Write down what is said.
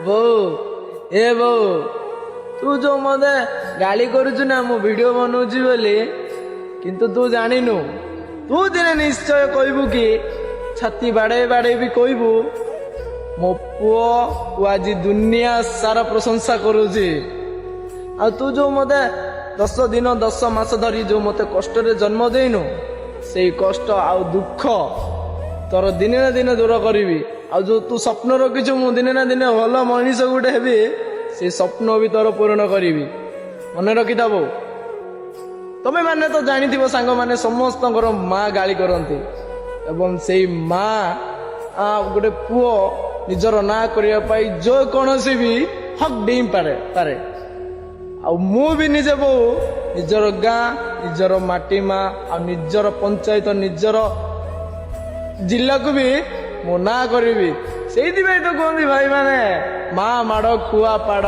ବୋଉ ଏ ବୋଉ ତୁ ଯୋଉ ମତେ ଗାଳି କରୁଛୁ ନା ମୁଁ ଭିଡିଓ ବନଉଛି ବୋଲି, କିନ୍ତୁ ତୁ ଜାଣିନୁ ତୁ ଦିନେ ନିଶ୍ଚୟ କହିବୁ କି ଛାତି ବାଡେଇ ବାଡେଇ ବି କହିବୁ ମୋ ପୁଅ ଆଜି ଦୁନିଆ ସାରା ପ୍ରଶଂସା କରୁଛି। ଆଉ ତୁ ଯୋଉ ମତେ 10 ଦିନ 10 ମାସ ଧରି ଯୋଉ ମତେ କଷ୍ଟରେ ଜନ୍ମ ଦେଇନୁ, ସେଇ କଷ୍ଟ ଆଉ ଦୁଃଖ ତୋର ଦିନେ ନା ଦିନେ ଦୂର କରିବି। ଆଉ ଯୋଉ ତୁ ସ୍ୱପ୍ନ ରଖିଛୁ ମୁଁ ଦିନେ ନା ଦିନେ ଭଲ ମଣିଷ ଗୋଟେ ହେବି, ସେଇ ସ୍ୱପ୍ନ ବି ତୋର ପୂରଣ କରିବି। ମନେ ରଖିଥାବୁ। ତମେ ମାନେ ତ ଜାଣିଥିବ ସାଙ୍ଗମାନେ ସମସ୍ତଙ୍କର ମା ଗାଳି କରନ୍ତି, ଏବଂ ସେଇ ମା ଗୋଟେ ପୁଅ ନିଜର ନାଁ କରିବା ପାଇଁ ଯେ କୌଣସି ବି ହକ୍ ଡେଇଁ ପାରେ। ଆଉ ମୁଁ ବି ନିଜେ ବୋଉ ନିଜର ଗାଁ, ନିଜର ମାଟି ମା, ଆଉ ନିଜର ପଞ୍ଚାୟତ, ନିଜର ଜିଲ୍ଲାକୁ ବି ମୁଁ ନାଁ କରିବି। ସେଇଥିପାଇଁ ତ କୁହନ୍ତି ଭାଇ ମାନେ ମା ମାଡ଼ କୁଆ ପାଡ଼।